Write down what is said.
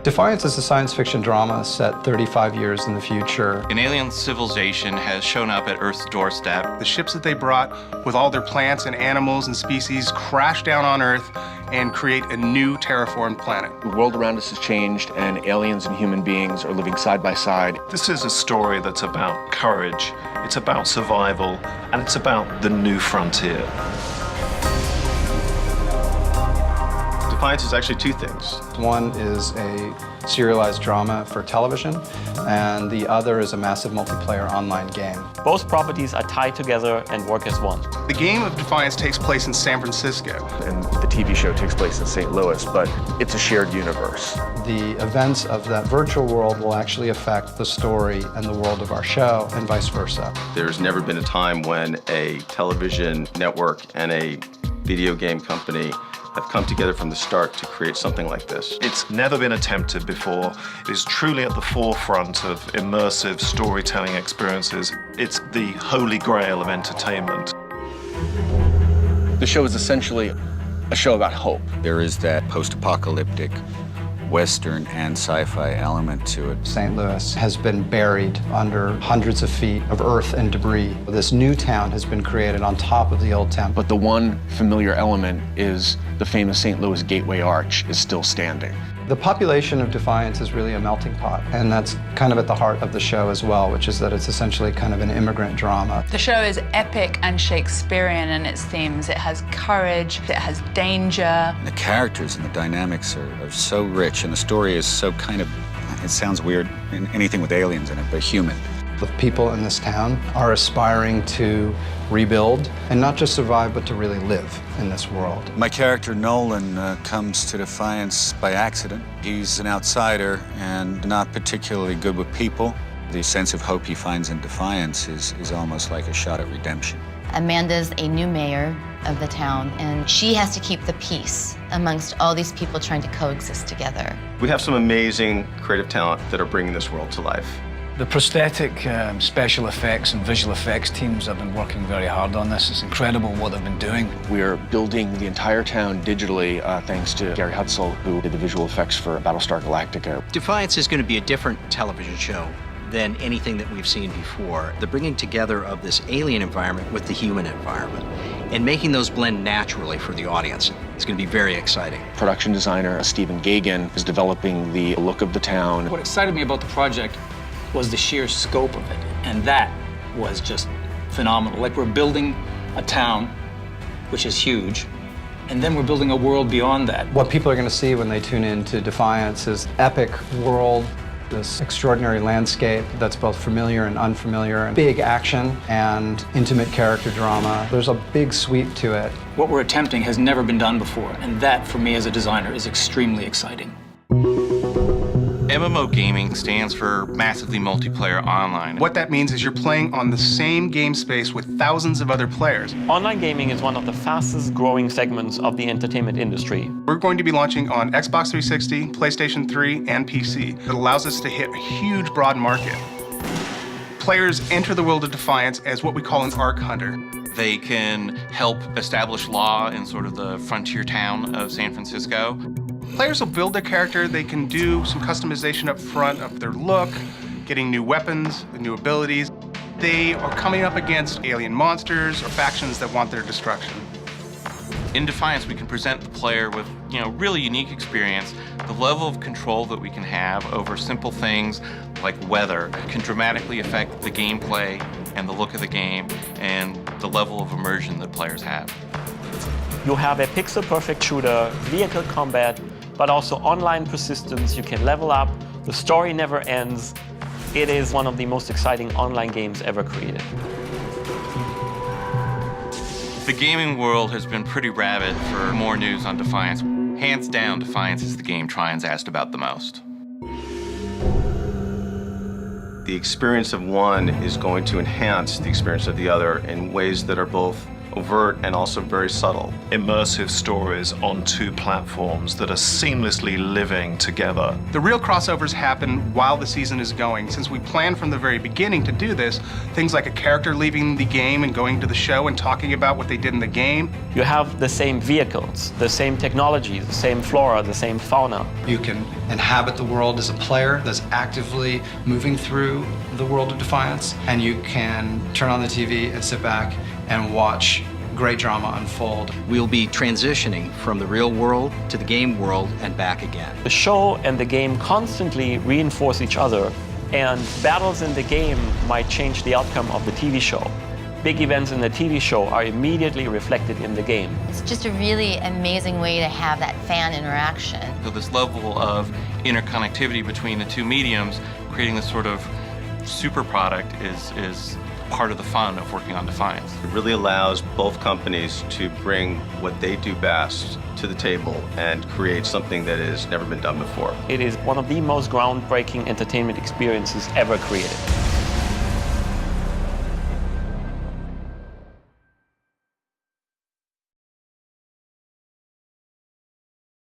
Defiance is a science fiction drama set 35 years in the future. An alien civilization has shown up at Earth's doorstep. The ships that they brought with all their plants and animals and species crash down on Earth and create a new terraformed planet. The world around us has changed, and aliens and human beings are living side by side. This is a story that's about courage, it's about survival, and it's about the new frontier. Defiance is actually two things. One is a serialized drama for television, and the other is a massive multiplayer online game. Both properties are tied together and work as one. The game of Defiance takes place in San Francisco. And the TV show takes place in St. Louis, but it's a shared universe. The events of that virtual world will actually affect the story and the world of our show, and vice versa. There's never been a time when a television network and a video game company have come together from the start to create something like this. It's never been attempted before. It is truly at the forefront of immersive storytelling experiences. It's the holy grail of entertainment. The show is essentially a show about hope. There is that post-apocalyptic Western and sci-fi element to it. St. Louis has been buried under hundreds of feet of earth and debris. This new town has been created on top of the old town. But the one familiar element is the famous St. Louis Gateway Arch is still standing. The population of Defiance is really a melting pot, and that's kind of at the heart of the show as well, which is that it's essentially kind of an immigrant drama. The show is epic and Shakespearean in its themes. It has courage, it has danger. And the characters and the dynamics are so rich, and the story is so kind of, it sounds weird, anything with aliens in it, but human. The people in this town are aspiring to rebuild, and not just survive, but to really live in this world. My character, Nolan, comes to Defiance by accident. He's an outsider and not particularly good with people. The sense of hope he finds in Defiance is almost like a shot at redemption. Amanda's a new mayor of the town, and she has to keep the peace amongst all these people trying to coexist together. We have some amazing creative talent that are bringing this world to life. The prosthetic, special effects and visual effects teams have been working very hard on this. It's incredible what they've been doing. We are building the entire town digitally thanks to Gary Hutzel, who did the visual effects for Battlestar Galactica. Defiance is going to be a different television show than anything that we've seen before. The bringing together of this alien environment with the human environment and making those blend naturally for the audience is going to be very exciting. Production designer Stephen Gagan is developing the look of the town. What excited me about the project was the sheer scope of it, and that was just phenomenal. Like, we're building a town, which is huge, and then we're building a world beyond that. What people are going to see when they tune in to Defiance is epic world, this extraordinary landscape that's both familiar and unfamiliar, and big action and intimate character drama. There's a big sweep to it. What we're attempting has never been done before, and that, for me as a designer, is extremely exciting. MMO gaming stands for massively multiplayer online. What that means is you're playing on the same game space with thousands of other players. Online gaming is one of the fastest growing segments of the entertainment industry. We're going to be launching on Xbox 360, PlayStation 3, and PC. It allows us to hit a huge, broad market. Players enter the world of Defiance as what we call an arc hunter. They can help establish law in sort of the frontier town of San Francisco. Players will build their character. They can do some customization up front of their look, getting new weapons, new abilities. They are coming up against alien monsters or factions that want their destruction. In Defiance, we can present the player with, really unique experience. The level of control that we can have over simple things like weather can dramatically affect the gameplay and the look of the game and the level of immersion that players have. You have a pixel-perfect shooter, vehicle combat, but also online persistence. You can level up. The story never ends. It is one of the most exciting online games ever created. The gaming world has been pretty rabid for more news on Defiance. Hands down, Defiance is the game TRION's asked about the most. The experience of one is going to enhance the experience of the other in ways that are both overt and also very subtle. Immersive stories on two platforms that are seamlessly living together. The real crossovers happen while the season is going. Since we planned from the very beginning to do this, things like a character leaving the game and going to the show and talking about what they did in the game. You have the same vehicles, the same technologies, the same flora, the same fauna. You can inhabit the world as a player that's actively moving through the world of Defiance, and you can turn on the TV and sit back and watch great drama unfold. We'll be transitioning from the real world to the game world and back again. The show and the game constantly reinforce each other, and battles in the game might change the outcome of the TV show. Big events in the TV show are immediately reflected in the game. It's just a really amazing way to have that fan interaction. So this level of interconnectivity between the two mediums, creating this sort of super product is part of the fun of working on Defiance. It really allows both companies to bring what they do best to the table and create something that has never been done before. It is one of the most groundbreaking entertainment experiences ever created.